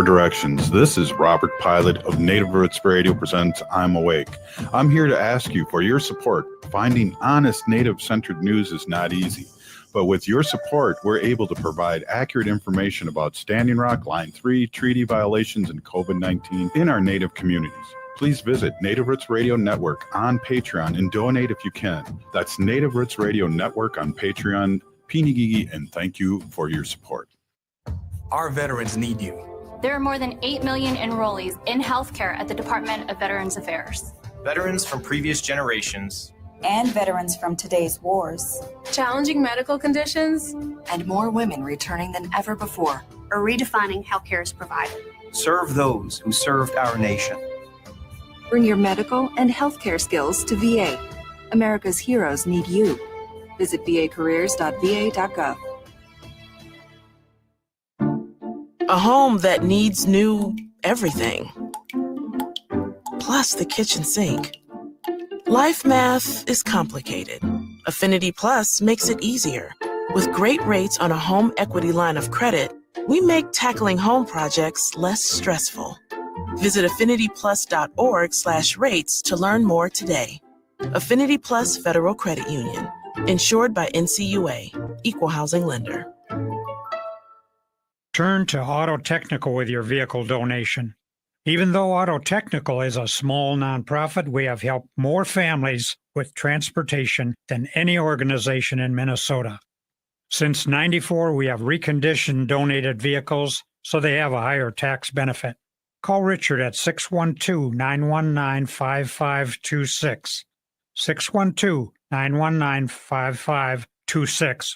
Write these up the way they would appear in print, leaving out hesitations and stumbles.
Four Directions. This is Robert Pilot of Native Roots Radio presents I'm Awake. I'm here to ask you for your support. Finding honest Native-centered news is not easy, but with your support, we're able to provide accurate information about Standing Rock, Line 3, treaty violations, and COVID-19 in our Native communities. Please visit Native Roots Radio Network on Patreon and donate if you can. That's Native Roots Radio Network on Patreon. Pinigigi, and thank you for your support. Our veterans need you. There are more than 8 million enrollees in healthcare at the Department of Veterans Affairs. Veterans from previous generations. And veterans from today's wars. Challenging medical conditions. And more women returning than ever before. Or redefining healthcare is provided. Serve those who served our nation. Bring your medical and healthcare skills to VA. America's heroes need you. Visit vacareers.va.gov. A home that needs new everything. Plus the kitchen sink. Life math is complicated. Affinity Plus makes it easier. With great rates on a home equity line of credit, we make tackling home projects less stressful. Visit affinityplus.org/rates to learn more today. Affinity Plus Federal Credit Union. Insured by NCUA. Equal housing lender. Turn to Auto Technical with your vehicle donation. Even though Auto Technical is a small nonprofit, we have helped more families with transportation than any organization in Minnesota. Since '94, we have reconditioned donated vehicles so they have a higher tax benefit. Call Richard at 612-919-5526, 612-919-5526,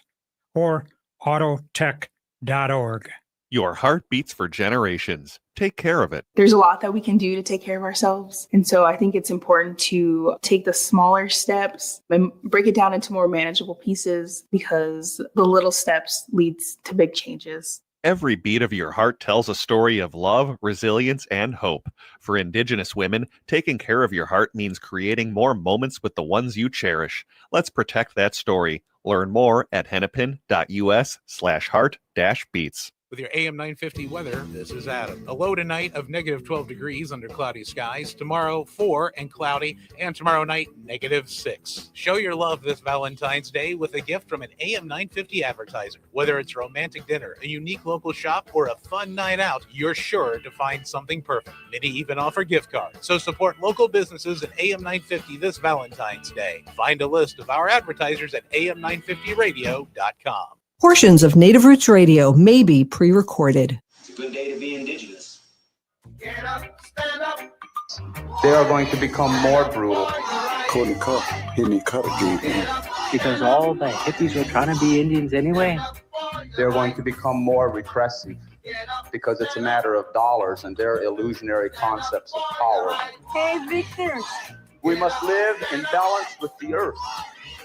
or autotech.org. Your heart beats for generations. Take care of it. There's a lot that we can do to take care of ourselves. And so I think it's important to take the smaller steps and break it down into more manageable pieces because the little steps leads to big changes. Every beat of your heart tells a story of love, resilience, and hope. For Indigenous women, taking care of your heart means creating more moments with the ones you cherish. Let's protect that story. Learn more at hennepin.us/heart-beats. With your AM 950 weather, this is Adam. A low tonight of negative 12 degrees under cloudy skies. Tomorrow, 4 and cloudy. And tomorrow night, negative 6. Show your love this Valentine's Day with a gift from an AM 950 advertiser. Whether it's a romantic dinner, a unique local shop, or a fun night out, you're sure to find something perfect. Many even offer gift cards. So support local businesses at AM 950 this Valentine's Day. Find a list of our advertisers at am950radio.com. Portions of Native Roots Radio may be pre-recorded. It's a good day to be Indigenous. Get up, stand up. They are going to become more brutal. Couldn't cut, hit cut again. Because all the hippies were trying to be Indians anyway. They're going to become more repressive because it's a matter of dollars and their illusionary concepts of power. Hey, Victor. We must live in balance with the earth.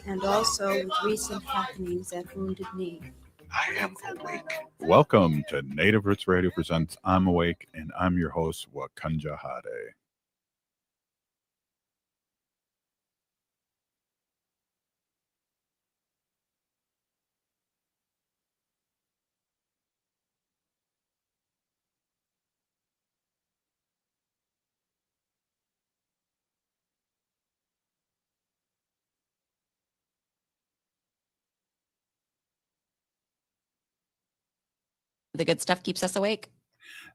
And also with recent happenings at Wounded Knee. I am awake. Welcome to Native Roots Radio presents I'm Awake, and I'm your host, Wakanja Hade. The good stuff keeps us awake.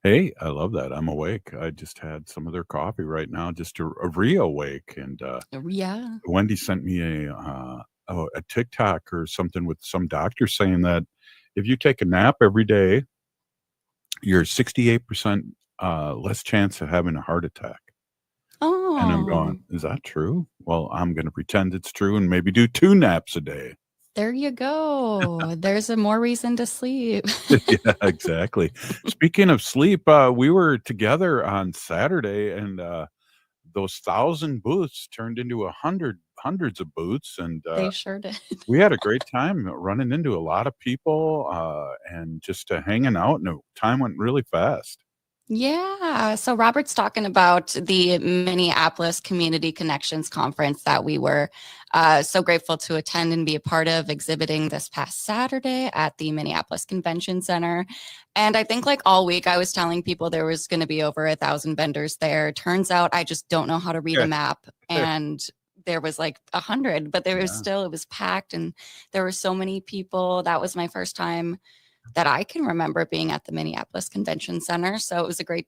Hey, I love that. I'm awake. I just had some of their coffee right now just to reawake. And yeah, Wendy sent me a TikTok or something with some doctor saying that if you take a nap every day, you're 68% less chance of having a heart attack. Oh. And I'm going, is that true? Well, I'm going to pretend it's true and maybe do 2 naps a day. There you go. There's a more reason to sleep. Yeah, exactly. Speaking of sleep, we were together on Saturday, and those 1,000 booths turned into hundreds of booths, and they sure did. We had a great time running into a lot of people and just hanging out, and time went really fast. Yeah. So Robert's talking about the Minneapolis Community Connections Conference that we were so grateful to attend and be a part of, exhibiting this past Saturday at the Minneapolis Convention Center. And I think like all week I was telling people there was going to be over 1,000 vendors there. Turns out I just don't know how to read a map. And there was like 100, but there was still, it was packed and there were so many people. That was my first time that I can remember being at the Minneapolis Convention Center. So it was a great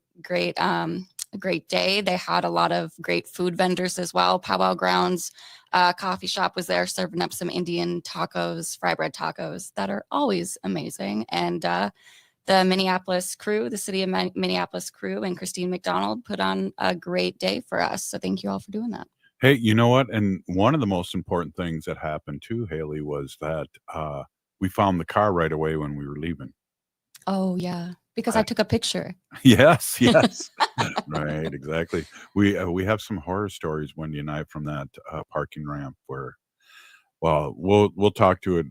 day. They had a lot of great food vendors as well. Powwow Grounds coffee shop was there serving up some Indian tacos, fry bread tacos that are always amazing. And the Minneapolis crew, the city of Minneapolis crew and Christine McDonald put on a great day for us. So thank you all for doing that. Hey, you know what? And one of the most important things that happened too, Haley, was that we found the car right away when we were leaving. Oh, yeah. Because I took a picture. Yes. Right, exactly. We have some horror stories, Wendy and I, from that parking ramp where, well, we'll talk to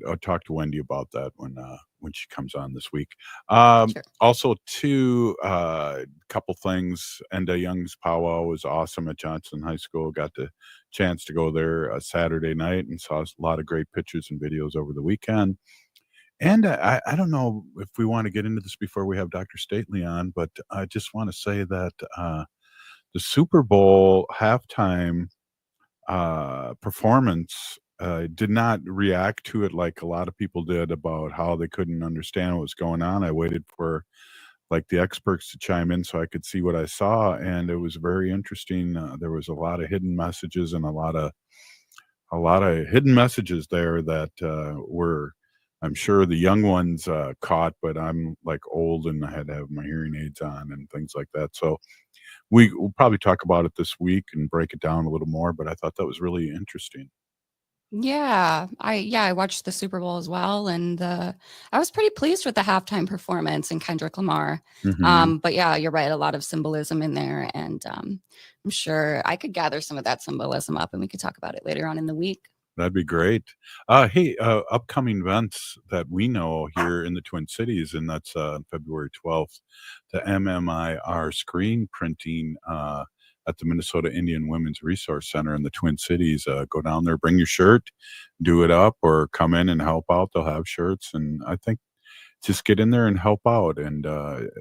Wendy about that when she comes on this week. Sure. Also, too, couple things. Enda Young's powwow was awesome at Johnson High School. Got the chance to go there Saturday night and saw a lot of great pictures and videos over the weekend. And I don't know if we want to get into this before we have Dr. Stately on, but I just want to say that the Super Bowl halftime performance did not react to it like a lot of people did about how they couldn't understand what was going on. I waited for like the experts to chime in so I could see what I saw, and it was very interesting. There was a lot of hidden messages and a lot of hidden messages there that were, I'm sure the young ones caught, but I'm like old and I had to have my hearing aids on and things like that. So we'll probably talk about it this week and break it down a little more, but I thought that was really interesting. Yeah, I watched the Super Bowl as well, and I was pretty pleased with the halftime performance and Kendrick Lamar. But yeah, you're right, a lot of symbolism in there, and I'm sure I could gather some of that symbolism up, and we could talk about it later on in the week. That'd be great. Hey, upcoming events that we know here in the Twin Cities, and that's February 12th, the MMIR screen printing at the Minnesota Indian Women's Resource Center in the Twin Cities. Go down there, bring your shirt, do it up, or come in and help out. They'll have shirts, and I think just get in there and help out. And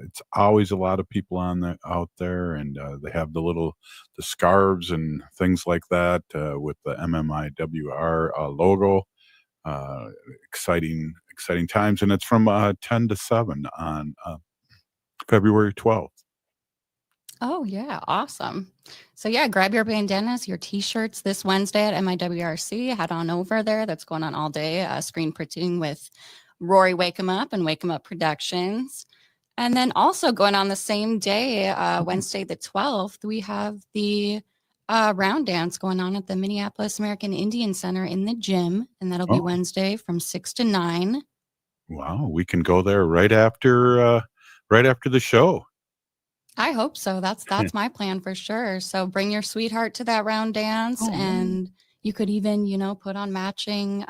it's always a lot of people out there, and they have the scarves and things like that with the MMIWR logo. Exciting times, and it's from 10 to 7 on February 12th. Oh, yeah. Awesome. So, yeah, grab your bandanas, your T-shirts this Wednesday at MIWRC. Head on over there. That's going on all day. Screen printing with Rory Wake 'em Up and Wake 'em Up Productions. And then also going on the same day, Wednesday the 12th, we have the round dance going on at the Minneapolis American Indian Center in the gym. And that'll be Wednesday from 6 to 9. Wow. We can go there right after the show. I hope so. That's my plan for sure. So bring your sweetheart to that round dance, and you could even, put on matching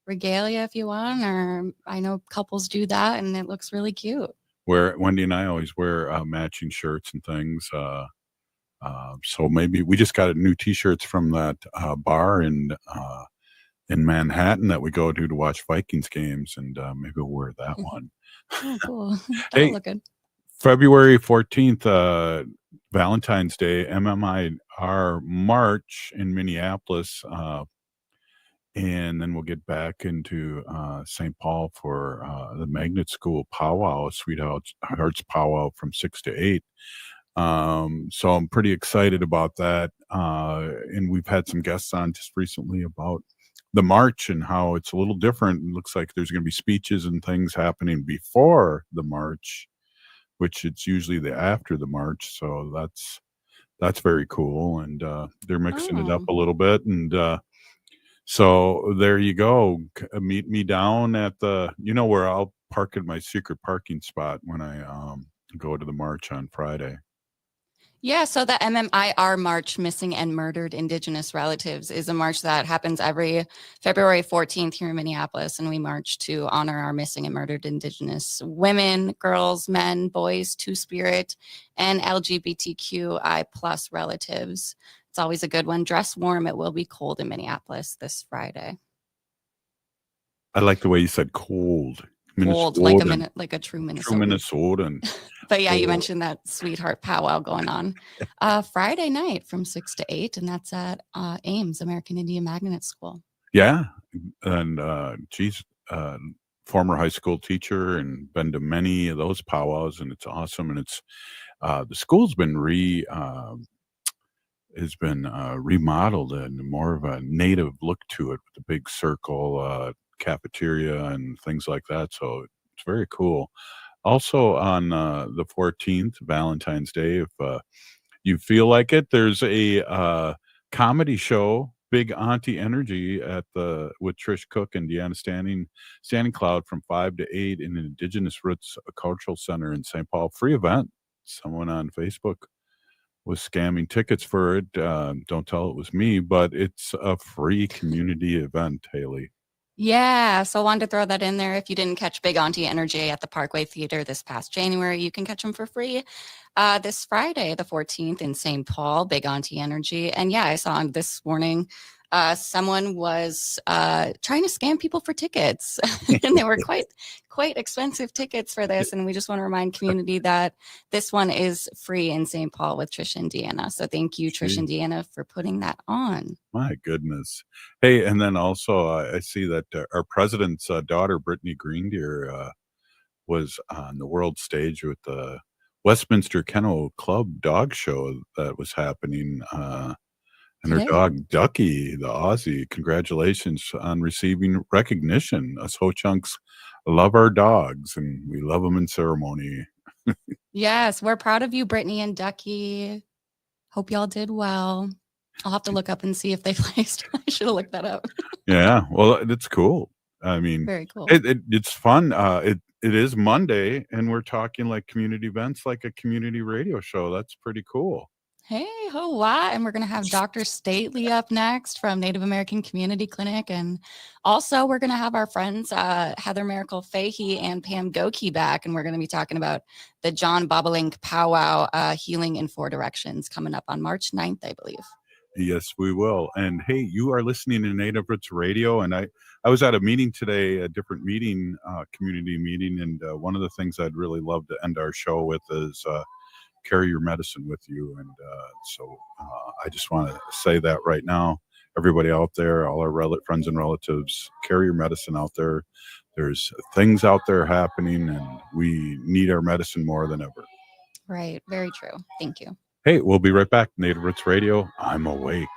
regalia if you want, or I know couples do that, and it looks really cute. Where Wendy and I always wear matching shirts and things. So maybe we just got new T-shirts from that bar in Manhattan that we go to watch Vikings games, and maybe we'll wear that one. Oh, cool. Hey, look good. February 14th, Valentine's Day, MMIR March in Minneapolis. And then we'll get back into St. Paul for the Magnet School Powwow, Sweethearts Powwow from 6 to 8. So I'm pretty excited about that. And we've had some guests on just recently about the march and how it's a little different. It looks like there's going to be speeches and things happening before the march, which it's usually after the march. So that's very cool. And they're mixing it up a little bit. And so there you go. Meet me down at where I'll park in my secret parking spot when I go to the march on Friday. Yeah, so the MMIR March, Missing and Murdered Indigenous Relatives, is a march that happens every February 14th here in Minneapolis, and we march to honor our missing and murdered Indigenous women, girls, men, boys, Two-Spirit, and LGBTQI plus relatives. It's always a good one. Dress warm. It will be cold in Minneapolis this Friday. I like the way you said cold. Cold, like a true Minnesotan. True Minnesotan. But yeah, you mentioned that sweetheart powwow going on Friday night from 6 to 8, and that's at Ames, American Indian Magnet School. Yeah. And former high school teacher and been to many of those powwows, and it's awesome. And it's the school's been remodeled and more of a native look to it, with the big circle cafeteria and things like that. So it's very cool. Also on the 14th, Valentine's Day, if you feel like it, there's a comedy show, Big Auntie Energy, with Trish Cook and Deanna Standing Cloud from 5 to 8 in the Indigenous Roots Cultural Center in St. Paul. Free event. Someone on Facebook was scamming tickets for it. Don't tell it was me, but it's a free community event, Haley. Yeah, so I wanted to throw that in there. If you didn't catch Big Auntie Energy at the Parkway Theater this past January, you can catch them for free this Friday, the 14th in St. Paul, Big Auntie Energy. And yeah, I saw this morning someone was trying to scam people for tickets, and they were quite expensive tickets for this. And we just want to remind community that this one is free in St. Paul with Trish and Deanna. So thank you, Trish and Deanna, for putting that on. My goodness. Hey, and then also I see that our president's daughter, Brittany Greendeer, was on the world stage with the Westminster Kennel Club dog show that was happening. And her dog, Ducky, the Aussie, congratulations on receiving recognition. Us Ho-Chunks love our dogs, and we love them in ceremony. Yes, we're proud of you, Brittany and Ducky. Hope y'all did well. I'll have to look up and see if they placed. I should have looked that up. Yeah, well, it's cool. I mean, very cool. It's fun. It is Monday, and we're talking like community events, like a community radio show. That's pretty cool. Hey, ho, what? And we're going to have Dr. Stately up next from Native American Community Clinic. And also we're going to have our friends, Heather Maracle Fahey and Pam Gokey back. And we're going to be talking about the John Bobolink Powwow Healing in Four Directions coming up on March 9th, I believe. Yes, we will. And hey, you are listening to Native Roots Radio. And I was at a meeting today, a different meeting, community meeting. And one of the things I'd really love to end our show with is carry your medicine with you. And so I just want to say that right now, everybody out there, all our friends and relatives, carry your medicine out there. There's things out there happening, and we need our medicine more than ever. Right. Very true. Thank you. Hey, we'll be right back. Native Roots Radio. I'm awake.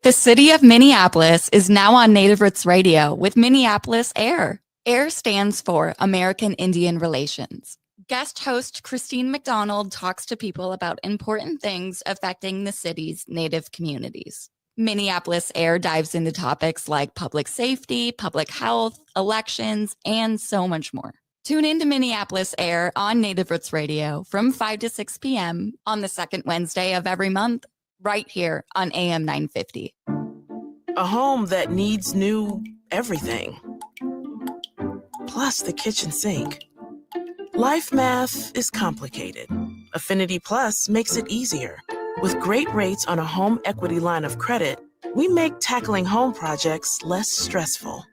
The city of Minneapolis is now on Native Roots Radio with Minneapolis AIR. AIR stands for American Indian Relations. Guest host Christine McDonald talks to people about important things affecting the city's Native communities. Minneapolis AIR dives into topics like public safety, public health, elections, and so much more. Tune in to Minneapolis AIR on Native Roots Radio from 5 to 6 p.m. on the second Wednesday of every month, right here on AM 950. A home that needs new everything. Plus the kitchen sink. Life math is complicated. Affinity Plus makes it easier. With great rates on a home equity line of credit, we make tackling home projects less stressful.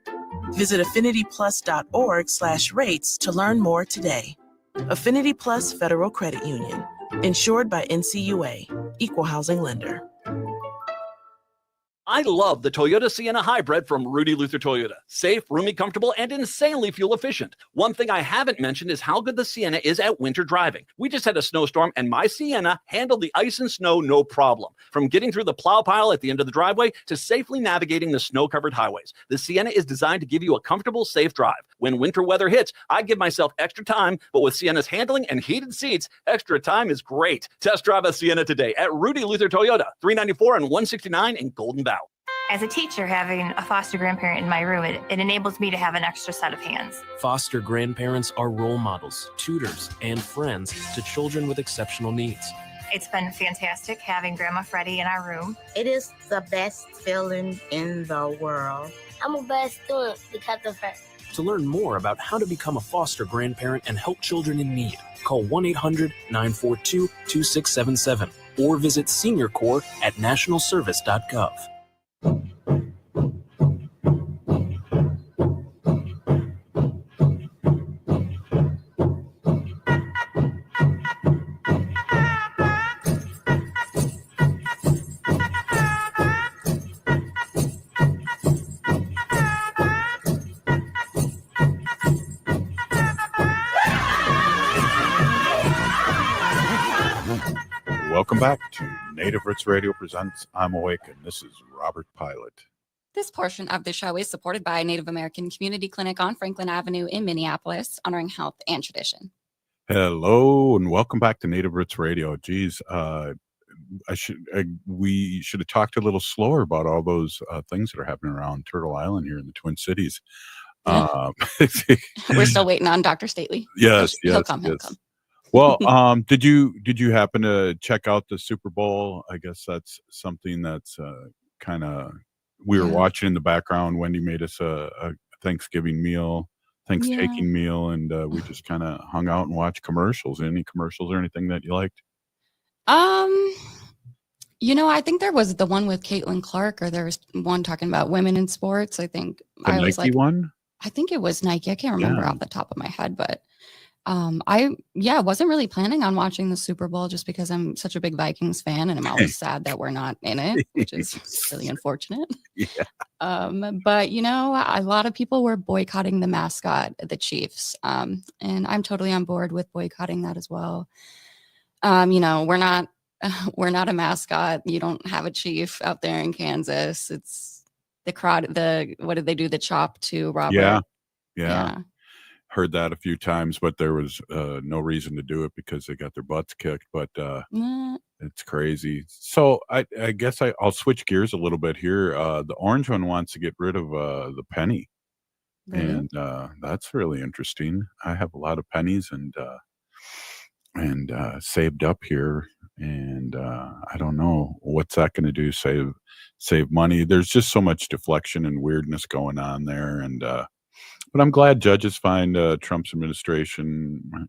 Visit affinityplus.org/rates to learn more today. Affinity Plus Federal Credit Union. Insured by NCUA. Equal housing lender. I love the Toyota Sienna Hybrid from Rudy Luther Toyota. Safe, roomy, comfortable, and insanely fuel efficient. One thing I haven't mentioned is how good the Sienna is at winter driving. We just had a snowstorm, and my Sienna handled the ice and snow no problem. From getting through the plow pile at the end of the driveway to safely navigating the snow-covered highways, the Sienna is designed to give you a comfortable, safe drive. When winter weather hits, I give myself extra time, but with Sienna's handling and heated seats, extra time is great. Test drive a Sienna today at Rudy Luther Toyota, 394 and 169 in Golden Valley. As a teacher, having a foster grandparent in my room, it enables me to have an extra set of hands. Foster grandparents are role models, tutors, and friends to children with exceptional needs. It's been fantastic having Grandma Freddie in our room. It is the best feeling in the world. I'm a best student because of her. To learn more about how to become a foster grandparent and help children in need, call 1-800-942-2677 or visit SeniorCorps at nationalservice.gov. Welcome back to Native Roots Radio presents I'm Awake, and this is Robert Pilot. This portion of the show is supported by Native American Community Clinic on Franklin Avenue in Minneapolis, honoring health and tradition. Hello, and welcome back to Native Roots Radio. Geez, we should have talked a little slower about all those things that are happening around Turtle Island here in the Twin Cities. We're still waiting on Dr. Stately. Yes, He'll come. Well, did you happen to check out the Super Bowl? I guess that's something that's kind of we were watching in the background. Wendy made us a Thanksgiving meal, Thanksgiving meal, and we just kind of hung out and watched commercials. Any commercials or anything that you liked? I think there was the one with Caitlin Clark, or there was one talking about women in sports. I think the Nike one. I think it was Nike. I can't remember off the top of my head, but I wasn't really planning on watching the Super Bowl just because I'm such a big Vikings fan, and I'm always sad that we're not in it, which is really unfortunate. Yeah. But a lot of people were boycotting the mascot, the Chiefs, and I'm totally on board with boycotting that as well. We're not a mascot. You don't have a chief out there in Kansas. It's the crowd. What did they do? The chop to Robert. Yeah. Heard that a few times, but there was no reason to do it because they got their butts kicked. But it's crazy. So I guess I'll switch gears a little bit here. The orange one wants to get rid of the penny, and that's really interesting. I have a lot of pennies and saved up here, and I don't know what's that going to do. Save money. There's just so much deflection and weirdness going on there, and but I'm glad judges find Trump's administration,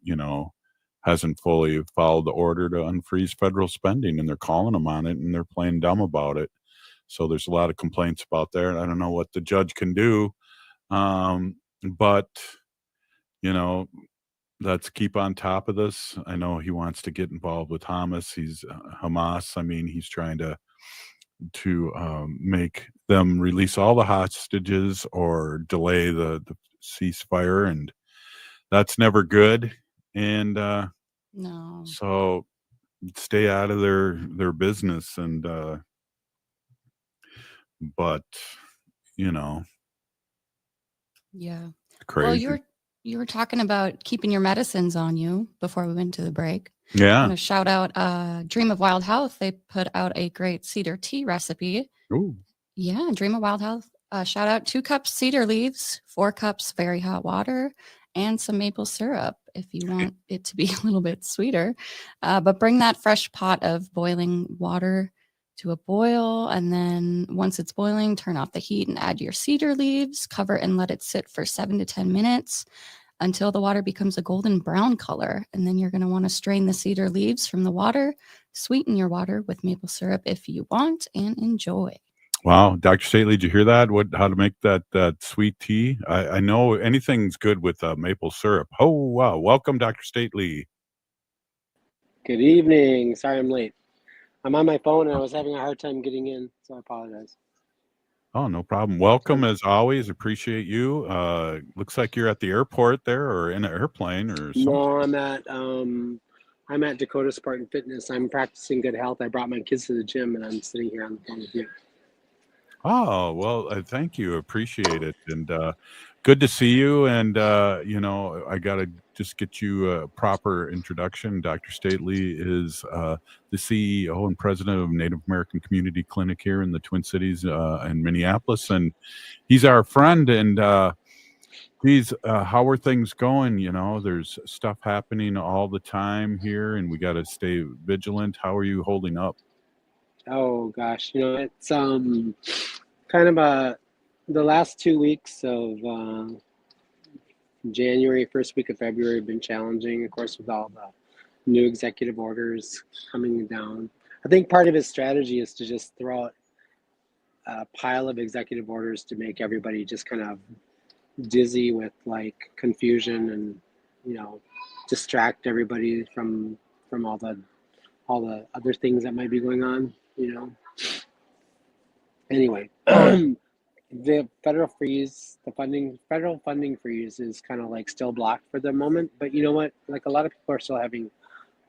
hasn't fully followed the order to unfreeze federal spending, and they're calling them on it, and they're playing dumb about it. So there's a lot of complaints about there, and I don't know what the judge can do, but let's keep on top of this. I know he wants to get involved with Hamas. He's Hamas. I mean, he's trying to make them release all the hostages or delay the ceasefire, and that's never good. And no, so stay out of their business. And but crazy. Well, you were talking about keeping your medicines on you before we went to the break. Yeah. I'm going to shout out Dream of Wild Health. They put out a great cedar tea recipe. Ooh. Yeah, Dream of Wild Health. Shout out 2 cups cedar leaves, 4 cups very hot water, and some maple syrup if you want it to be a little bit sweeter. But bring that fresh pot of boiling water to a boil. And then once it's boiling, turn off the heat and add your cedar leaves, cover and let it sit for 7 to 10 minutes until the water becomes a golden brown color. And then you're going to want to strain the cedar leaves from the water, sweeten your water with maple syrup if you want, and enjoy. Wow. Dr. Stately, did you hear that? How to make that sweet tea? I know anything's good with maple syrup. Oh, wow. Welcome, Dr. Stately. Good evening. Sorry I'm late. I'm on my phone and I was having a hard time getting in, so I apologize. Oh, no problem. Welcome as always. Appreciate you. Looks like you're at the airport there, or in an airplane, or something. No, I'm at Dakota Sport and Fitness. I'm practicing good health. I brought my kids to the gym and I'm sitting here on the phone with you. Oh, well, thank you. Appreciate it. And good to see you. And, I got to just get you a proper introduction. Dr. Stately is the CEO and president of Native American Community Clinic here in the Twin Cities in Minneapolis. And he's our friend. And how are things going? There's stuff happening all the time here, and we got to stay vigilant. How are you holding up? Oh gosh, it's kind of the last 2 weeks of January, first week of February have been challenging, of course, with all the new executive orders coming down. I think part of his strategy is to just throw out a pile of executive orders to make everybody just kind of dizzy with like confusion and distract everybody from all the other things that might be going on. Anyway, the federal funding freeze is kind of like still blocked for the moment. But you know what? Like a lot of people are still having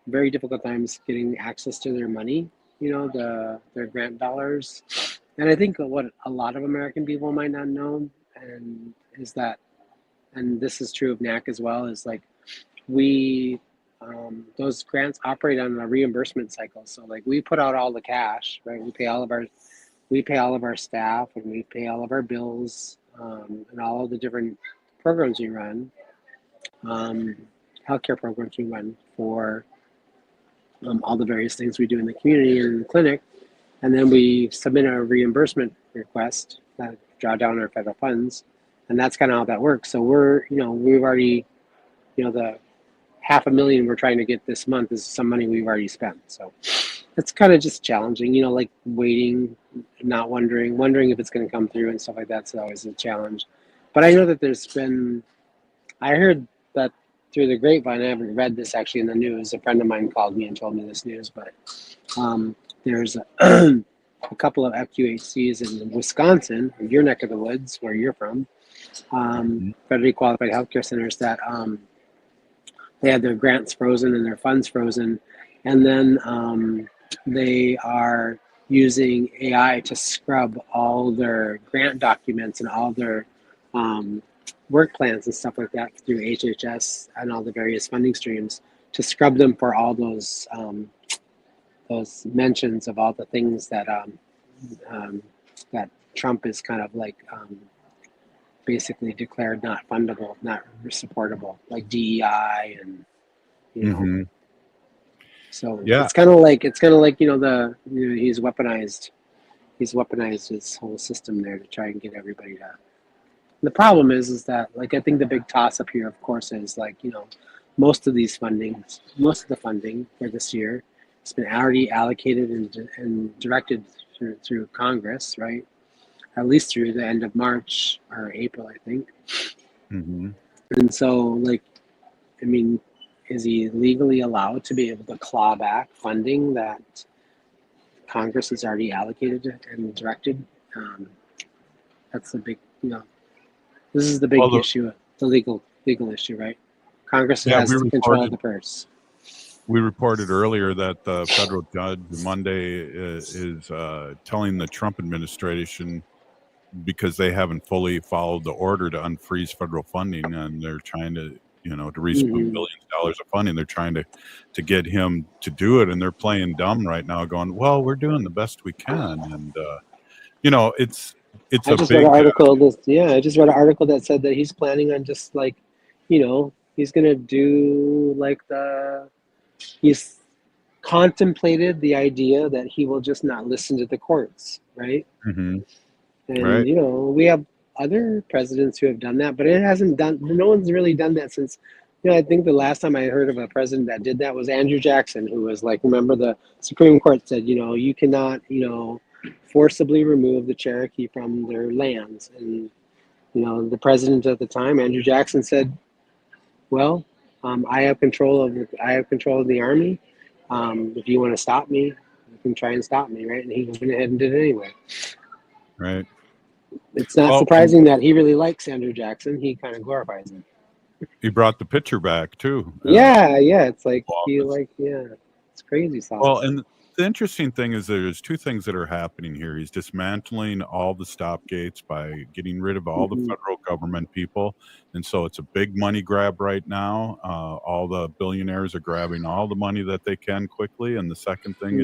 very difficult times getting access to their money. Their grant dollars. And I think what a lot of American people might not know is that, and this is true of NACC as well, is like those grants operate on a reimbursement cycle. So like we put out all the cash, right? We pay all of our staff, and we pay all of our bills, and all of the different programs we run, healthcare programs we run for all the various things we do in the community and in the clinic. And then we submit a reimbursement request that draw down our federal funds. And that's kind of how that works. So we've already, the $500,000 we're trying to get this month is some money we've already spent. So it's kind of just challenging, like waiting, not wondering if it's going to come through and stuff like that. So always a challenge. But I know that I heard that through the grapevine. I haven't read this actually in the news. A friend of mine called me and told me this news, but there's a couple of FQHCs in Wisconsin, your neck of the woods, where you're from, federally qualified healthcare centers that they had their grants frozen and their funds frozen. And then they are using AI to scrub all their grant documents and all their work plans and stuff like that through HHS and all the various funding streams to scrub them for all those mentions of all the things that that Trump is kind of like basically declared not fundable, not supportable, like DEI and So yeah, it's kind of like he's weaponized his whole system there to try and get everybody to. The problem is that like I think the big toss up here, of course, is like most of the funding for this year has been already allocated and directed through Congress, right? At least through the end of March or April, I think. Mm-hmm. And so, is he legally allowed to be able to claw back funding that Congress has already allocated and directed? That's the big, this is the big issue, the legal issue, right? Congress has to control the purse. We reported earlier that the federal judge Monday is telling the Trump administration, because they haven't fully followed the order to unfreeze federal funding, and they're trying to, to reach billions of dollars of funding. They're trying to get him to do it, and they're playing dumb right now, going, "Well, we're doing the best we can," and it's I just read an article. I just read an article that said that he's planning on just like, he's gonna do like he's contemplated the idea that he will just not listen to the courts, right? Mm-hmm. And right. We have other presidents who have done that, but no one's really done that since, I think the last time I heard of a president that did that was Andrew Jackson, who was like, remember the Supreme Court said, you cannot, forcibly remove the Cherokee from their lands. And, the president at the time, Andrew Jackson, said, well, I have control of the army. If you want to stop me, you can try and stop me, right? And he went ahead and did it anyway. Right. It's not surprising that he really likes Andrew Jackson. He kind of glorifies him. He brought the picture back too. Yeah. It's like it's crazy stuff. Well, and the interesting thing is there's two things that are happening here. He's dismantling all the stop gates by getting rid of all the federal government people. And so it's a big money grab right now. All the billionaires are grabbing all the money that they can quickly. And the second thing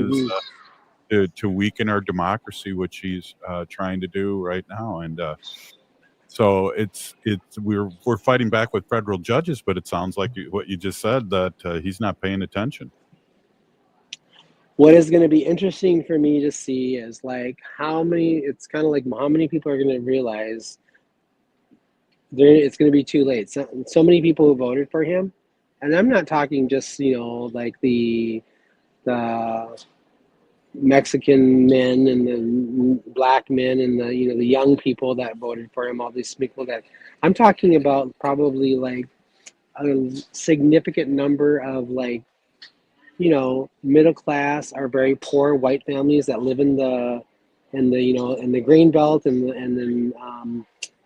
is to weaken our democracy, which he's trying to do right now. And so we're fighting back with federal judges, but it sounds like what you just said, that he's not paying attention. What is going to be interesting for me to see is like how many people are going to realize it's going to be too late. So many people who voted for him, and I'm not talking just, like the Mexican men and the black men and the young people that voted for him, all these people that I'm talking about, probably like a significant number of middle class or very poor white families that live in the grain belt and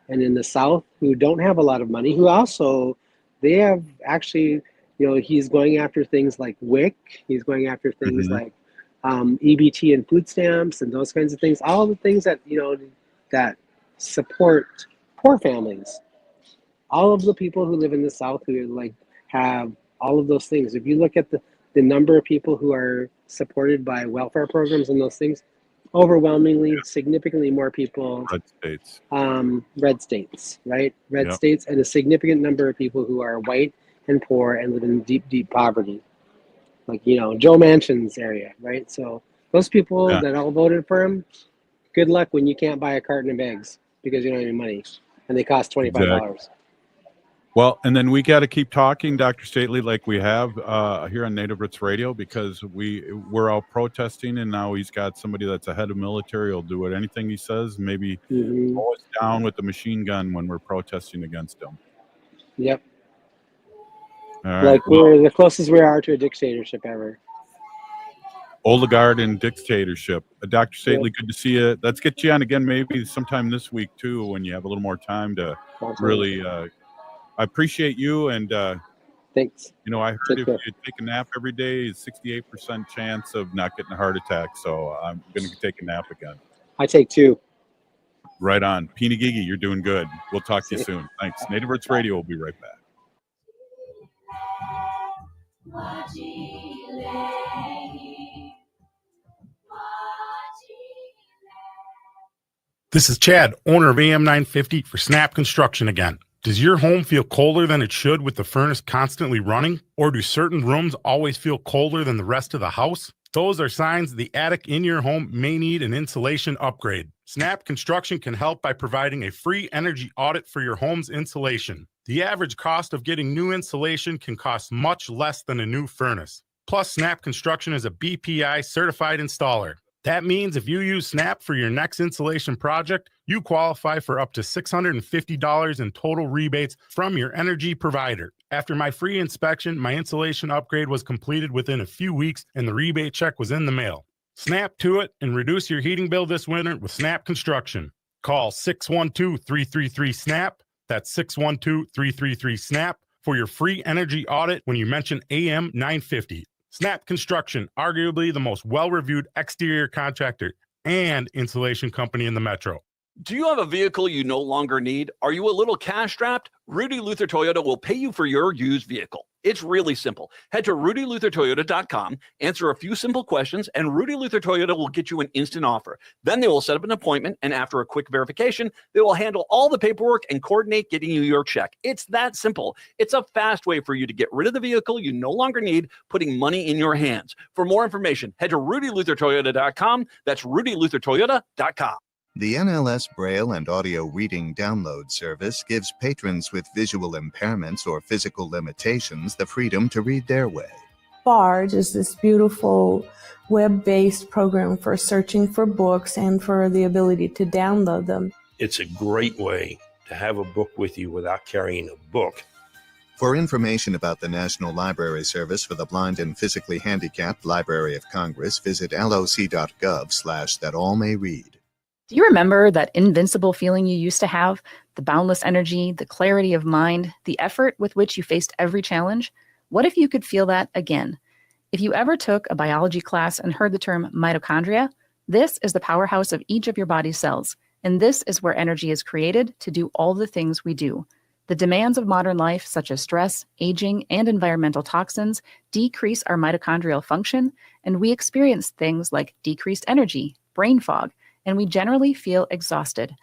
in the South, who don't have a lot of money, who also, they have actually, he's going after things like WIC, he's going after things like EBT and food stamps and those kinds of things, all the things that, that support poor families. All of the people who live in the South who have all of those things. If you look at the number of people who are supported by welfare programs and those things, overwhelmingly, significantly more people. Red states. Red states, right? Red states, and a significant number of people who are white and poor and live in deep, deep poverty. Like, Joe Manchin's area, right? So those people that all voted for him, good luck when you can't buy a carton of eggs because you don't have any money and they cost $25. Exactly. Well, and then we got to keep talking, Dr. Stately, like we have here on Native Roots Radio, because we're all protesting, and now he's got somebody that's a head of military will do anything he says, maybe mow us down with the machine gun when we're protesting against him. Yep. All right. We're the closest we are to a dictatorship ever. Oligarch and dictatorship. Dr. Stately, good to see you. Let's get you on again maybe sometime this week, too, when you have a little more time to really... I appreciate you, and thanks. I heard if you take a nap every day, it's 68% chance of not getting a heart attack. So I'm going to take a nap again. I take 2. Right on. Peeny Gigi, you're doing good. We'll talk to you soon. Thanks. Native Roots Radio will be right back. This is Chad, owner of AM 950 for Snap Construction again. Does your home feel colder than it should with the furnace constantly running? Or do certain rooms always feel colder than the rest of the house? Those are signs the attic in your home may need an insulation upgrade. Snap Construction can help by providing a free energy audit for your home's insulation. The average cost of getting new insulation can cost much less than a new furnace. Plus, Snap Construction is a BPI certified installer. That means if you use Snap for your next insulation project, you qualify for up to $650 in total rebates from your energy provider. After my free inspection, my insulation upgrade was completed within a few weeks and the rebate check was in the mail. Snap to it and reduce your heating bill this winter with Snap Construction. Call 612-333-SNAP. That's 612-333-SNAP for your free energy audit when you mention AM 950. Snap Construction, arguably the most well-reviewed exterior contractor and insulation company in the metro. Do you have a vehicle you no longer need? Are you a little cash-strapped? Rudy Luther Toyota will pay you for your used vehicle. It's really simple. Head to rudyluthertoyota.com, answer a few simple questions, and Rudy Luther Toyota will get you an instant offer. Then they will set up an appointment, and after a quick verification, they will handle all the paperwork and coordinate getting you your check. It's that simple. It's a fast way for you to get rid of the vehicle you no longer need, putting money in your hands. For more information, head to rudyluthertoyota.com. That's rudyluthertoyota.com. The NLS Braille and Audio Reading Download Service gives patrons with visual impairments or physical limitations the freedom to read their way. Barge is this beautiful web-based program for searching for books and for the ability to download them. It's a great way to have a book with you without carrying a book. For information about the National Library Service for the Blind and Physically Handicapped Library of Congress, visit loc.gov/thatallmayread. Do you remember that invincible feeling you used to have? The boundless energy, the clarity of mind, the effort with which you faced every challenge? What if you could feel that again? If you ever took a biology class and heard the term mitochondria, this is the powerhouse of each of your body's cells, and this is where energy is created to do all the things we do. The demands of modern life, such as stress, aging, and environmental toxins, decrease our mitochondrial function, and we experience things like decreased energy, brain fog, and we generally feel exhausted.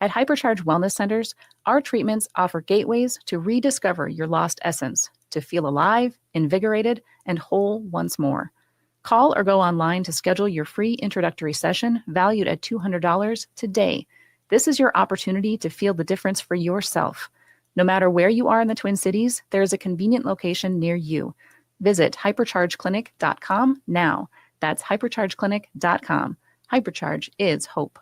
At Hypercharge Wellness Centers, our treatments offer gateways to rediscover your lost essence, to feel alive, invigorated, and whole once more. Call or go online to schedule your free introductory session valued at $200 today. This is your opportunity to feel the difference for yourself. No matter where you are in the Twin Cities, there is a convenient location near you. Visit hyperchargeclinic.com now. That's hyperchargeclinic.com. Hypercharge is hope.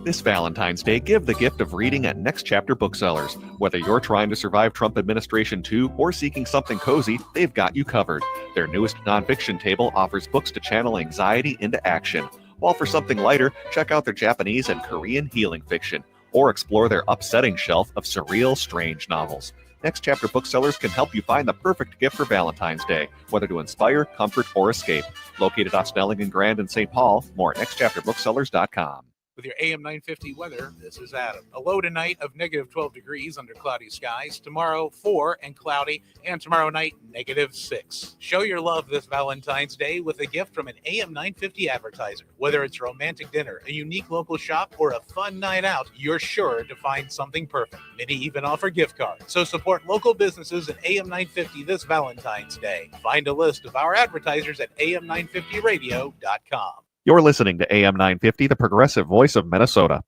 This Valentine's Day, give the gift of reading at Next Chapter Booksellers. Whether you're trying to survive Trump administration too, or seeking something cozy, they've got you covered. Their newest nonfiction table offers books to channel anxiety into action. While for something lighter, check out their Japanese and Korean healing fiction, or explore their upsetting shelf of surreal, strange novels. Next Chapter Booksellers can help you find the perfect gift for Valentine's Day, whether to inspire, comfort, or escape. Located off Snelling and Grand in St. Paul, more at nextchapterbooksellers.com. With your AM 950 weather, this is Adam. A low tonight of negative 12 degrees under cloudy skies. Tomorrow, 4 and cloudy. And tomorrow night, negative 6. Show your love this Valentine's Day with a gift from an AM 950 advertiser. Whether it's a romantic dinner, a unique local shop, or a fun night out, you're sure to find something perfect. Many even offer gift cards. So support local businesses at AM 950 this Valentine's Day. Find a list of our advertisers at am950radio.com. You're listening to AM 950, the progressive voice of Minnesota.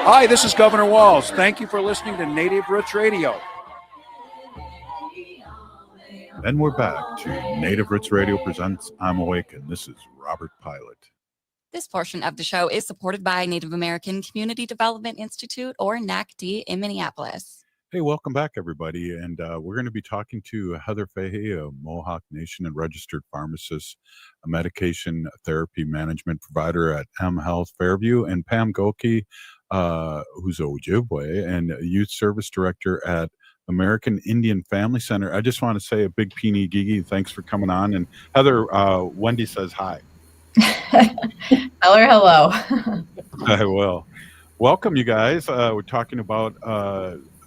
Hi, this is Governor Walz. Thank you for listening to Native Roots Radio. And we're back to Native Roots Radio presents I'm Awake, and this is Robert Pilot. This portion of the show is supported by Native American Community Development Institute, or NACC, in Minneapolis. Hey, welcome back, everybody. And we're going to be talking to Heather Fahey, a Mohawk Nation and registered pharmacist, a medication therapy management provider at Health Fairview, and Pam Gokey, who's a Ojibwe and a youth service director at American Indian Family Center. I just want to say a big Peony Gigi, thanks for coming on. And Heather, Wendy says hi. Tell her hello. I will. Welcome, you guys. We're talking about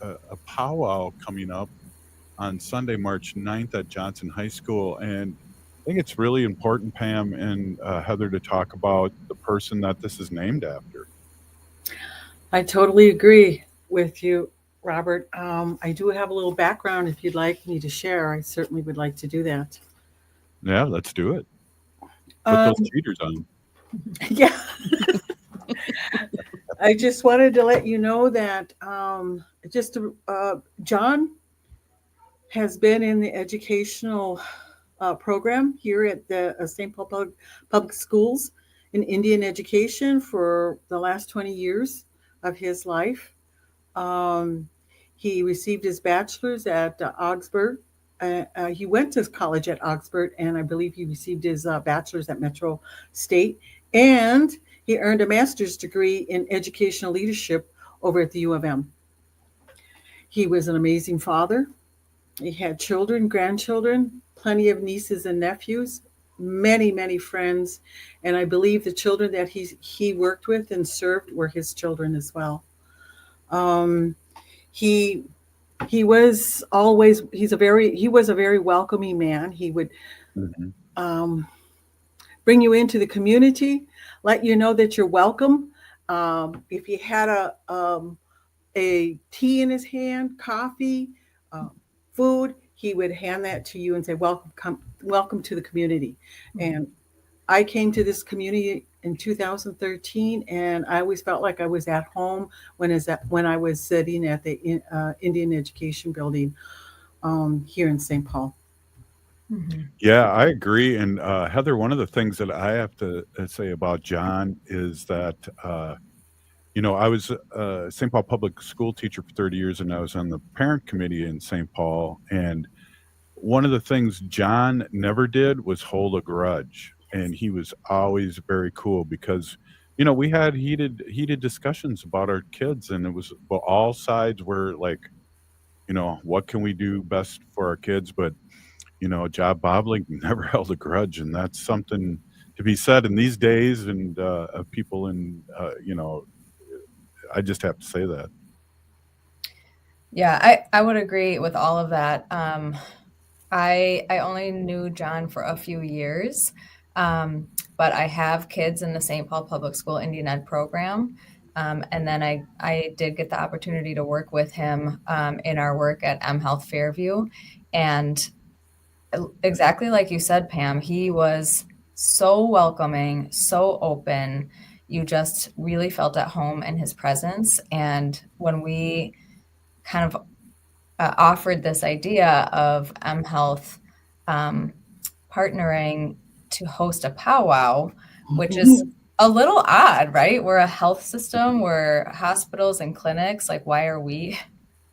a powwow coming up on Sunday, March 9th at Johnson High School. And I think it's really important, Pam and Heather, to talk about the person that this is named after. I totally agree with you, Robert. I do have a little background if you'd like me to share. I certainly would like to do that. Yeah, let's do it. Put those cheaters on. Yeah. I just wanted to let you know that John has been in the educational program here at the St. Paul Public Schools in Indian education for the last 20 years of his life. He received his bachelor's at Augsburg. He went to college at Augsburg, and I believe he received his bachelor's at Metro State. And he earned a master's degree in educational leadership over at the U of M. He was an amazing father. He had children, grandchildren, plenty of nieces and nephews, many, many friends. And I believe the children that he worked with and served were his children as well. He was a very welcoming man. He would bring you into the community, let you know that you're welcome. If he had a tea in his hand, coffee, food, he would hand that to you and say, welcome to the community. And I came to this community in 2013, and I always felt like I was at home when I was sitting at the Indian Education Building here in St. Paul. Mm-hmm. Yeah, I agree. And Heather, one of the things that I have to say about John is that, I was a St. Paul public school teacher for 30 years, and I was on the parent committee in St. Paul. And one of the things John never did was hold a grudge. And he was always very cool because, we had heated discussions about our kids, and it was all sides were like what can we do best for our kids? But, Job Bobley never held a grudge. And that's something to be said in these days. And people I just have to say that. Yeah, I would agree with all of that. I only knew John for a few years, but I have kids in the St. Paul Public School Indian Ed program. And then I did get the opportunity to work with him in our work at Health Fairview. And exactly like you said, Pam, he was so welcoming, so open. You just really felt at home in his presence. And when we kind of offered this idea of Health partnering to host a powwow, which is a little odd, right? We're a health system, we're hospitals and clinics. Like, why are we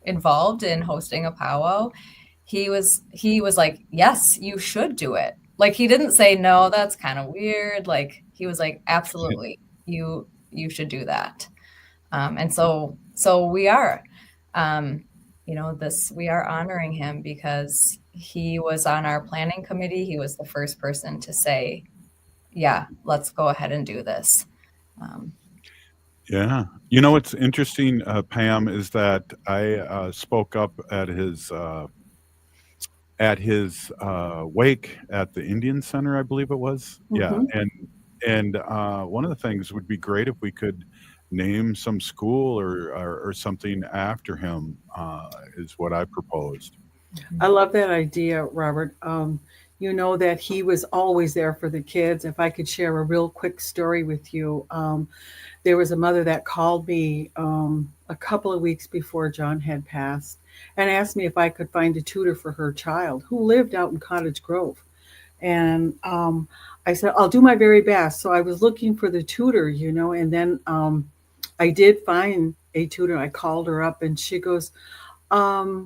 involved in hosting a powwow? He was like, yes, you should do it. Like, he didn't say, no, that's kind of weird. Like, he was like, absolutely, you should do that. And so we are, we are honoring him because he was on our planning committee. He was the first person to say, yeah, let's go ahead and do this. Yeah. What's interesting, Pam, is that I spoke up at his wake at the Indian Center, I believe it was. Yeah. And one of the things would be great if we could name some school or something after him, is what I proposed. I love that idea, Robert. That he was always there for the kids. If I could share a real quick story with you, there was a mother that called me a couple of weeks before John had passed and asked me if I could find a tutor for her child who lived out in Cottage Grove. And I said, I'll do my very best. So I was looking for the tutor, and then I did find a tutor. I called her up and she goes, my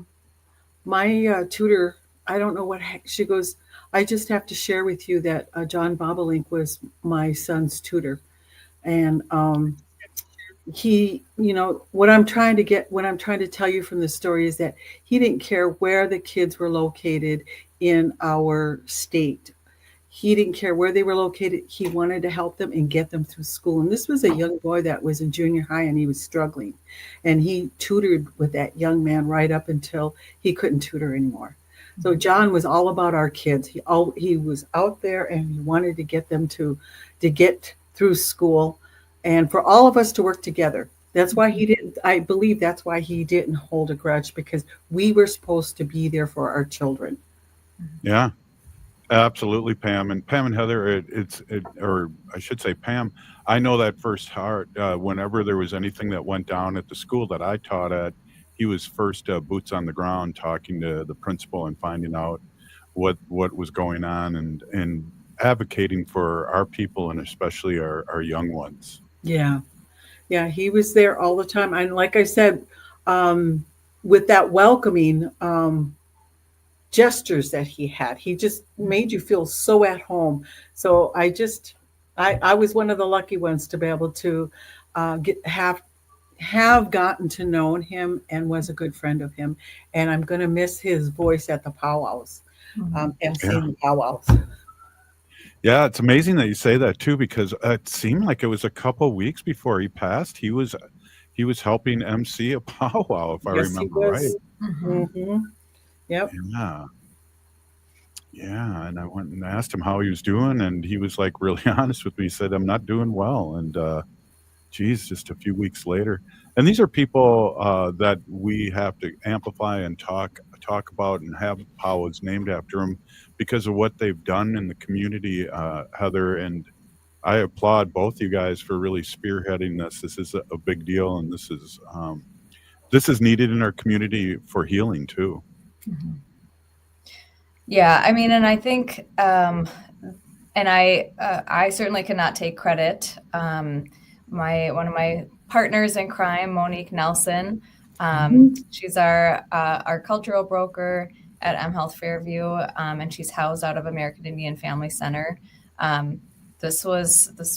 tutor, I don't know what she goes, I just have to share with you that John Bobolink was my son's tutor. And he, what I'm trying to tell you from the story is that he didn't care where the kids were located in our state. He didn't care where they were located. He wanted to help them and get them through school. And this was a young boy that was in junior high and he was struggling. And he tutored with that young man right up until he couldn't tutor anymore. So John was all about our kids. He was out there and he wanted to get them to get through school and for all of us to work together. That's why I believe that's why he didn't hold a grudge, because we were supposed to be there for our children. Yeah. Absolutely, Pam. And Pam and Heather, or I should say Pam, I know that first heart. Whenever there was anything that went down at the school that I taught at, he was first boots on the ground, talking to the principal and finding out what was going on and advocating for our people and especially our young ones. Yeah. Yeah, he was there all the time. And like I said, with that welcoming gestures that he had, he just made you feel so at home. So I was one of the lucky ones to be able to have gotten to know him and was a good friend of him. And I'm going to miss his voice at the powwows, emceeing powwows. Yeah, it's amazing that you say that too, because it seemed like it was a couple of weeks before he passed. He was helping MC a powwow, if I remember right. Mm-hmm. Yep. Yeah. And I went and asked him how he was doing, and he was like really honest with me. He said, "I'm not doing well." And just a few weeks later. And these are people that we have to amplify and talk about and have powwows named after them because of what they've done in the community, Heather. And I applaud both you guys for really spearheading this. This is a big deal, and this is needed in our community for healing too. Mm-hmm. Yeah, I mean, and I think, and I certainly cannot take credit. One of my partners in crime, Monique Nelson, she's our cultural broker at Health Fairview, and she's housed out of American Indian Family Center. This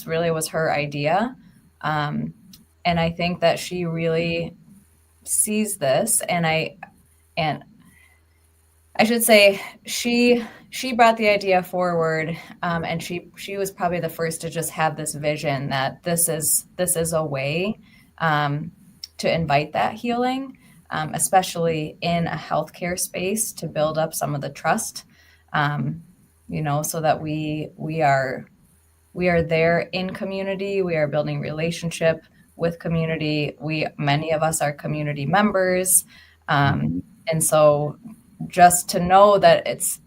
really was her idea, and I think that she really sees this, and And I should say she brought the idea forward, and she was probably the first to just have this vision that this is a way to invite that healing, especially in a healthcare space, to build up some of the trust, so that we are there in community. We are building relationship with community. Many of us are community members, and so just to know that it's,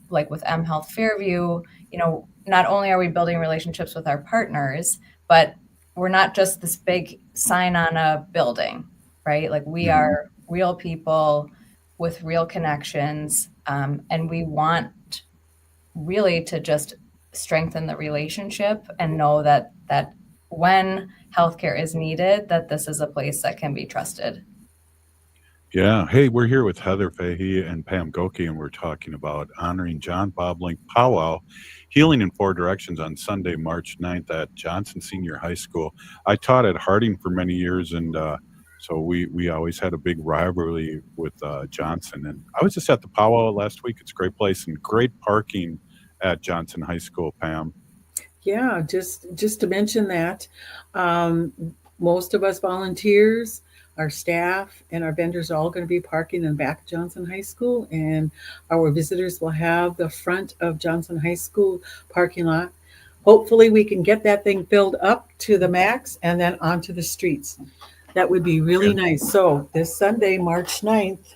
like with Health Fairview, not only are we building relationships with our partners, but we're not just this big sign on a building, right? Like we are real people with real connections, and we want really to just strengthen the relationship and know that when healthcare is needed, that this is a place that can be trusted. Yeah. Hey, we're here with Heather Fahey and Pam Gokey, and we're talking about honoring John Bobolink Powwow, Healing in Four Directions, on Sunday, March 9th at Johnson Senior High School. I taught at Harding for many years, and so we always had a big rivalry with Johnson. And I was just at the powwow last week. It's a great place and great parking at Johnson High School, Pam. Yeah, just to mention that most of us volunteers, our staff, and our vendors are all going to be parking in the back of Johnson High School, and our visitors will have the front of Johnson High School parking lot. Hopefully we can get that thing filled up to the max and then onto the streets. That would be really nice. So this Sunday, March 9th,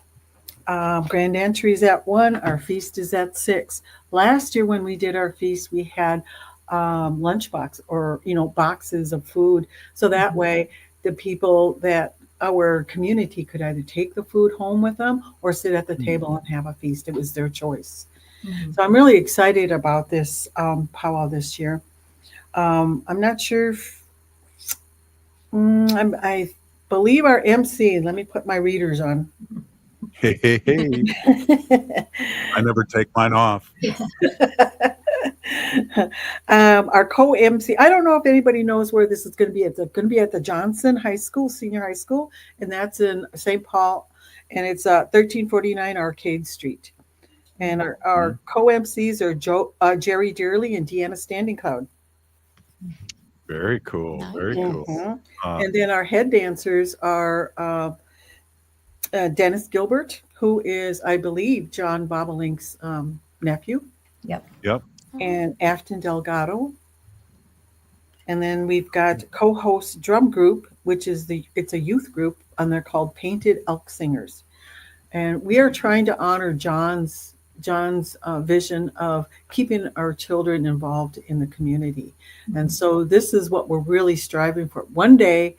grand entry is at 1. Our feast is at 6. Last year when we did our feast, we had lunchbox or boxes of food, so that way the people that our community could either take the food home with them or sit at the table and have a feast. It was their choice. So I'm really excited about this powwow this year. I'm not sure if I believe our MC, let me put my readers on. Hey. I never take mine off. Our co-MC, I don't know if anybody knows where this is going to be. It's going to be at the Johnson High School, Senior High School, and that's in St. Paul, and it's 1349 Arcade Street. And our co-MCs are Jerry Dearly and Deanna Standing Cloud. Very cool. Very cool. And then our head dancers are Dennis Gilbert, who is, I believe, John Bobolink's nephew. Yep. And Afton Delgado. And then we've got co-host drum group, which is it's a youth group, and they're called Painted Elk Singers. And we are trying to honor John's vision of keeping our children involved in the community. And so this is what we're really striving for. One day,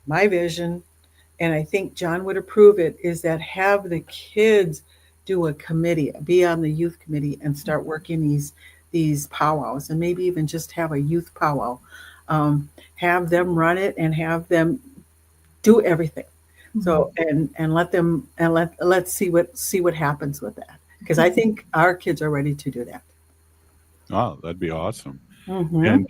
my vision, and I think John would approve it, is that have the kids do a committee, be on the youth committee, and start working these powwows, and maybe even just have a youth powwow. Have them run it and have them do everything. So and let's see what happens with that, because I think our kids are ready to do that. Oh, that'd be awesome. And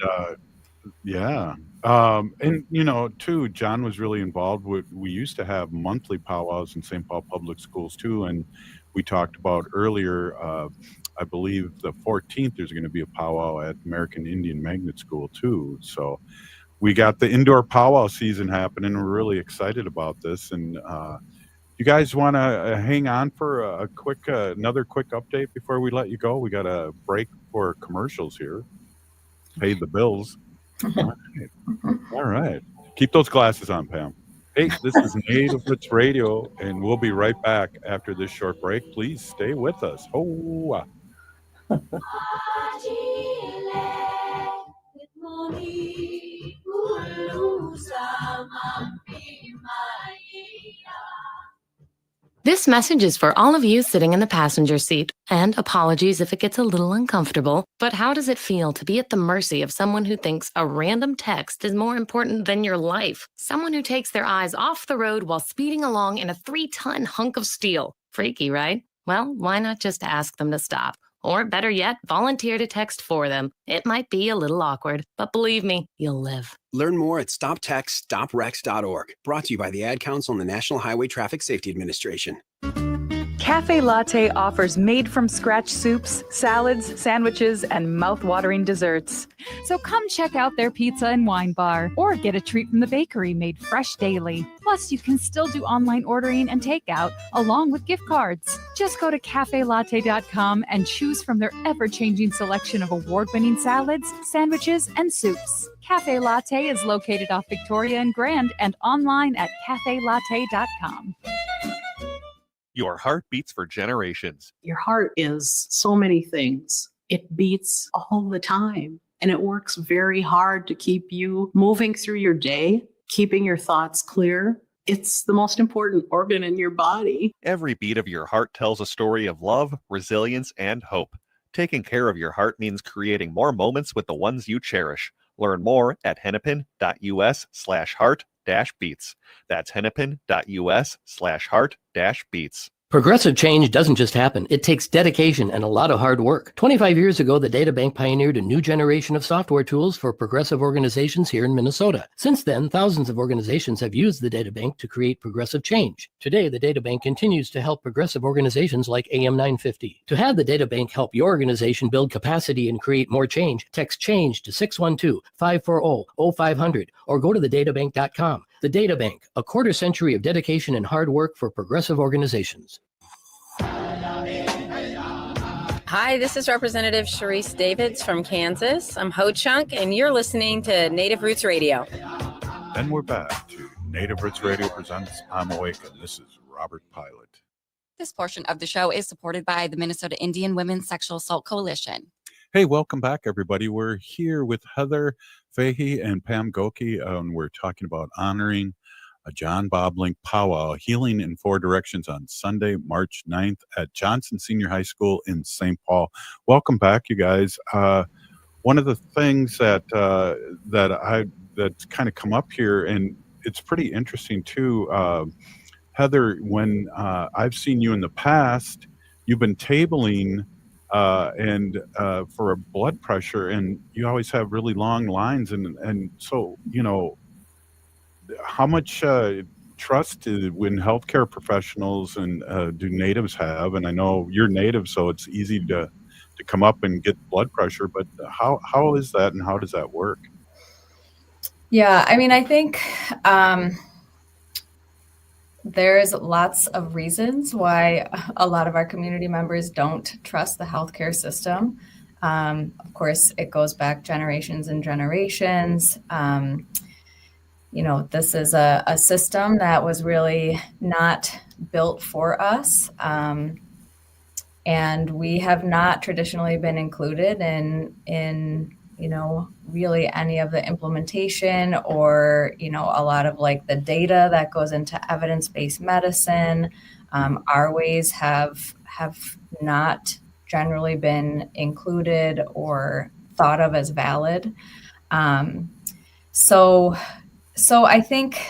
and too, John was really involved with, we used to have monthly powwows in St. Paul Public Schools too, and we talked about earlier, I believe the 14th there's going to be a powwow at American Indian Magnet School too. So we got the indoor powwow season happening. We're really excited about this. And you guys want to hang on for another quick update before we let you go? We got a break for commercials here. Pay the bills. All right. Keep those glasses on, Pam. Hey, this is Native Roots Radio, and we'll be right back after this short break. Please stay with us. Oh. This message is for all of you sitting in the passenger seat. And apologies if it gets a little uncomfortable, but how does it feel to be at the mercy of someone who thinks a random text is more important than your life? Someone who takes their eyes off the road while speeding along in a 3-ton hunk of steel. Freaky, right? Well, why not just ask them to stop? Or better yet, volunteer to text for them. It might be a little awkward, but believe me, you'll live. Learn more at stoptextsstopwrecks.org. Brought to you by the Ad Council and the National Highway Traffic Safety Administration. Cafe Latte offers made-from-scratch soups, salads, sandwiches, and mouth-watering desserts. So come check out their pizza and wine bar, or get a treat from the bakery made fresh daily. Plus, you can still do online ordering and takeout, along with gift cards. Just go to cafelatte.com and choose from their ever-changing selection of award-winning salads, sandwiches, and soups. Cafe Latte is located off Victoria and Grand and online at cafelatte.com. Your heart beats for generations. Your heart is so many things. It beats all the time, and it works very hard to keep you moving through your day, keeping your thoughts clear. It's the most important organ in your body. Every beat of your heart tells a story of love, resilience, and hope. Taking care of your heart means creating more moments with the ones you cherish. Learn more at hennepin.us/heart-beats. That's hennepin.us/heart-beats. Progressive change doesn't just happen. It takes dedication and a lot of hard work. 25 years ago, the DataBank pioneered a new generation of software tools for progressive organizations here in Minnesota. Since then, thousands of organizations have used the DataBank to create progressive change. Today, the DataBank continues to help progressive organizations like AM 950. To have the DataBank help your organization build capacity and create more change, text CHANGE to 612-540-0500 or go to thedatabank.com. The DataBank, a quarter century of dedication and hard work for progressive organizations. Hi, this is Representative Sharice Davids from Kansas. I'm Ho Chunk, and you're listening to Native Roots Radio. And we're back to Native Roots Radio presents I'm Awake, and this is Robert Pilot. This portion of the show is supported by the Minnesota Indian Women's Sexual Assault Coalition. Hey, welcome back, everybody. We're here with Heather Fahey and Pam Gokey, and we're talking about honoring a John Bobolink powwow, Healing in Four Directions, on Sunday, March 9th at Johnson Senior High School in St. Paul. Welcome back, you guys. One of the things that's kind of come up here, and it's pretty interesting too, Heather, when I've seen you in the past, you've been tabling and for a blood pressure, and you always have really long lines, and so, you know, how much trust when healthcare professionals and do natives have? And I know you're native, so it's easy to come up and get blood pressure, but how is that, and how does that work? Yeah, I mean, I think there's lots of reasons why a lot of our community members don't trust the healthcare system. Of course, it goes back generations and generations. You know, this is a system that was really not built for us. And we have not traditionally been included in, you know, really any of the implementation or, you know, a lot of like the data that goes into evidence-based medicine. Our ways have not generally been included or thought of as valid. So I think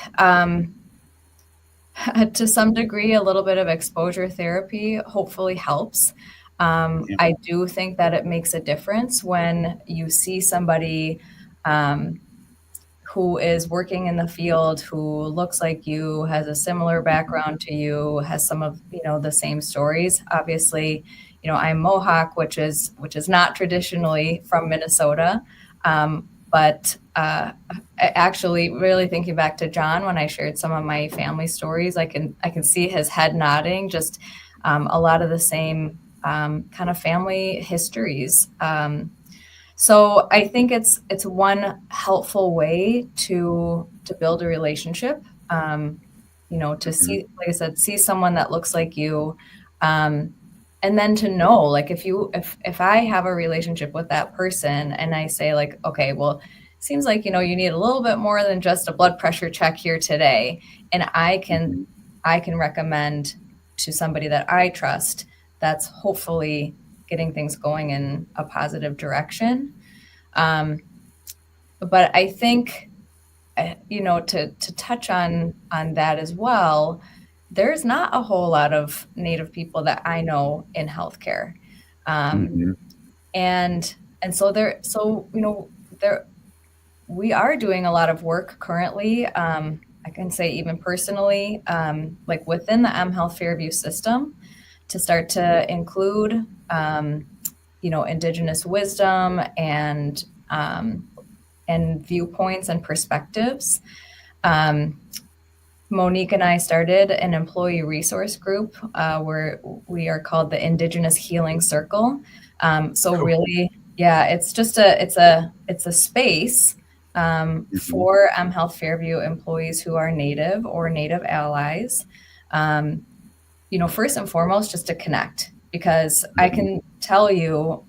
to some degree, a little bit of exposure therapy hopefully helps. I do think that it makes a difference when you see somebody who is working in the field, who looks like you, has a similar background to you, has some of, you know, the same stories. Obviously, you know, I'm Mohawk, which is not traditionally from Minnesota. But actually, really thinking back to John, when I shared some of my family stories, I can see his head nodding. Just a lot of the same kind of family histories. So I think it's one helpful way to build a relationship. You know, to see, like I said, see someone that looks like you. And then to know, like, if I have a relationship with that person and I say like, okay, well, seems like, you know, you need a little bit more than just a blood pressure check here today. And I can recommend to somebody that I trust, that's hopefully getting things going in a positive direction. But I think, you know, to touch on that as well, there's not a whole lot of Native people that I know in healthcare. And so you know, we are doing a lot of work currently. I can say even personally, like within the Health Fairview system, to start to include, Indigenous wisdom and viewpoints and perspectives. Monique and I started an employee resource group where we are called the Indigenous Healing Circle. Really, yeah, it's just it's a space for Health Fairview employees who are Native or Native allies. First and foremost, just to connect, because I can tell you,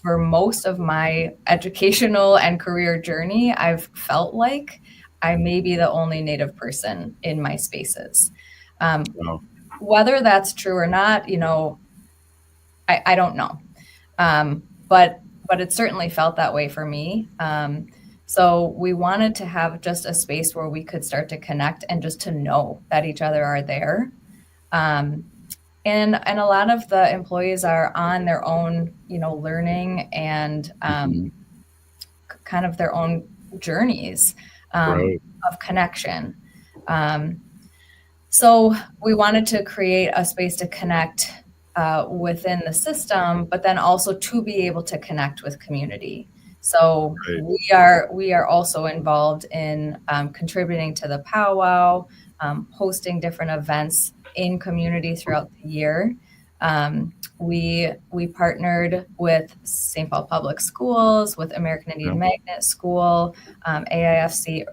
for most of my educational and career journey, I've felt like I may be the only Native person in my spaces. Whether that's true or not, I don't know. But it certainly felt that way for me. So we wanted to have just a space where we could start to connect and just to know that each other are there. And a lot of the employees are on their own, learning and kind of their own journeys of connection. So we wanted to create a space to connect within the system, but then also to be able to connect with community. So we are also involved in contributing to the powwow, hosting different events in community throughout the year. We partnered with St. Paul Public Schools, with American Indian Magnet School, AIFC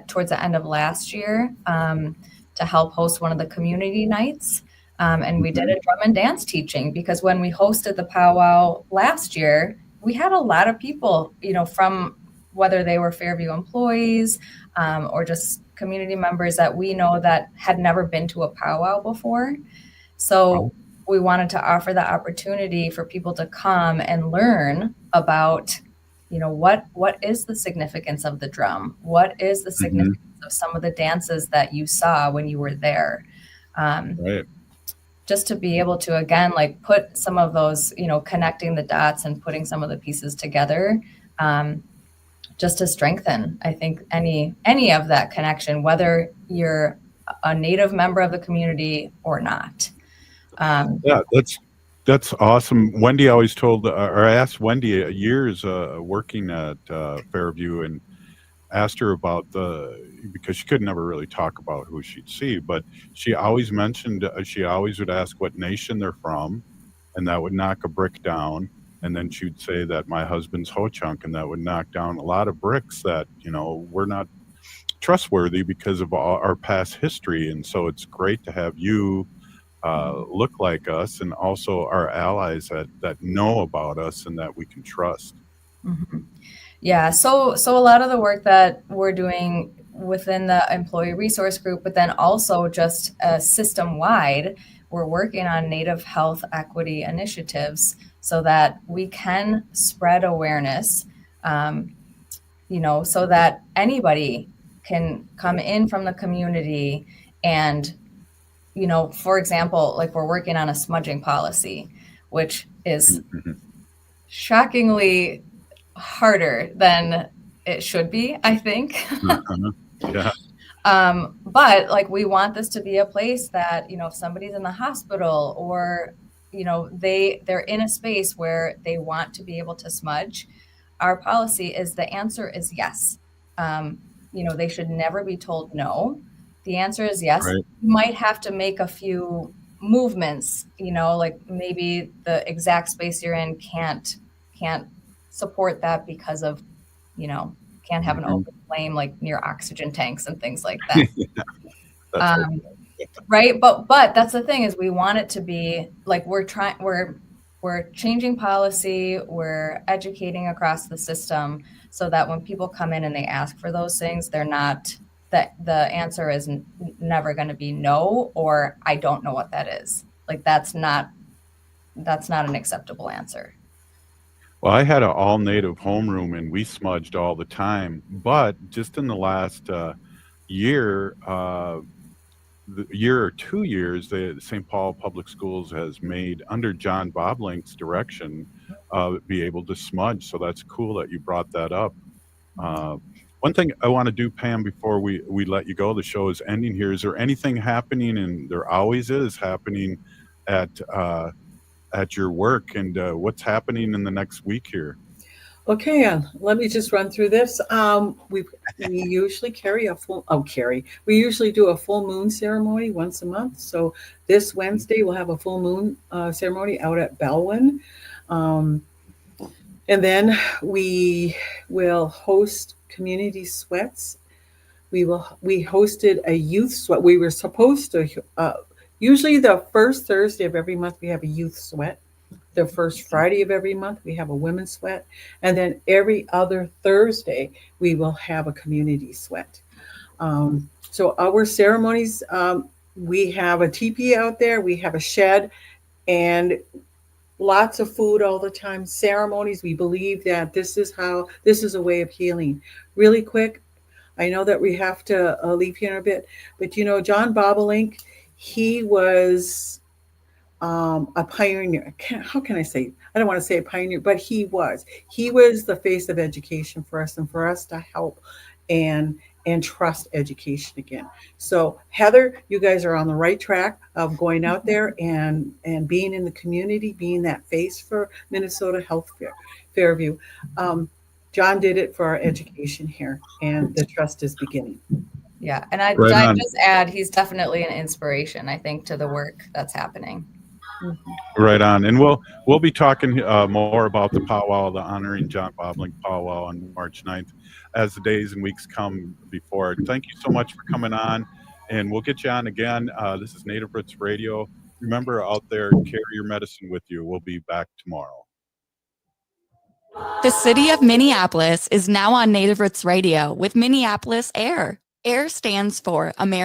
towards the end of last year to help host one of the community nights. And we did a drum and dance teaching, because when we hosted the powwow last year, we had a lot of people, from whether they were Fairview employees or just community members that we know that had never been to a powwow before. So we wanted to offer the opportunity for people to come and learn about, what is the significance of the drum? What is the significance of some of the dances that you saw when you were there? Just to be able to, again, like put some of those, connecting the dots and putting some of the pieces together, just to strengthen, I think, any of that connection, whether you're a Native member of the community or not. Yeah, that's awesome. Wendy always told, or I asked Wendy years working at Fairview, and asked her about because she could never really talk about who she'd see, but she always mentioned, she always would ask what nation they're from, and that would knock a brick down. And then she'd say that my husband's Ho-Chunk, and that would knock down a lot of bricks that, we're not trustworthy because of our past history. And so it's great to have you look like us, and also our allies that know about us and that we can trust. Yeah, so a lot of the work that we're doing within the employee resource group, but then also just system-wide, we're working on Native health equity initiatives so that we can spread awareness, so that anybody can come in from the community and, for example, like we're working on a smudging policy, which is shockingly harder than it should be, I think. Yeah. But like, we want this to be a place that, if somebody's in the hospital or, they're in a space where they want to be able to smudge, our policy is the answer is yes. They should never be told no. The answer is yes. You might have to make a few movements, like maybe the exact space you're in can't support that because of, can't have an open flame like near oxygen tanks and things like that. Right. But that's the thing, is we want it to be like, we're changing policy, we're educating across the system so that when people come in and they ask for those things, they're not, that the answer is never going to be no, or I don't know what that is. Like, that's not an acceptable answer. Well, I had an all-native homeroom, and we smudged all the time. But just in the last year or 2 years, the St. Paul Public Schools has made, under John Boblink's direction, be able to smudge. So that's cool that you brought that up. One thing I want to do, Pam, before we let you go, the show is ending here. Is there anything happening, and there always is happening at your work, and what's happening in the next week here? Okay, let me just run through this. We usually we usually do a full moon ceremony once a month. So this Wednesday we'll have a full moon ceremony out at Belwyn. And then we will host community sweats. We hosted a youth sweat. We were supposed to, usually the first Thursday of every month we have a youth sweat. The first Friday of every month we have a women's sweat. And then every other Thursday we will have a community sweat. So our ceremonies, we have a teepee out there, we have a shed, and lots of food all the time. Ceremonies, we believe that this is a way of healing. Really quick, I know that we have to leave here in a bit, but John Bobolink, he was a pioneer. How can I say? I don't want to say a pioneer, but he was the face of education for us, and for us to help and trust education again. So Heather, you guys are on the right track of going out there and being in the community, being that face for Minnesota Health Fairview. John did it for our education here, and the trust is beginning. Yeah, and I'd just add, he's definitely an inspiration, I think, to the work that's happening. Right on. And we'll be talking more about the powwow, the Honoring John Bobolink powwow on March 9th as the days and weeks come before. Thank you so much for coming on, and we'll get you on again. This is Native Roots Radio. Remember, out there, carry your medicine with you. We'll be back tomorrow. The city of Minneapolis is now on Native Roots Radio with Minneapolis Air. AIR stands for American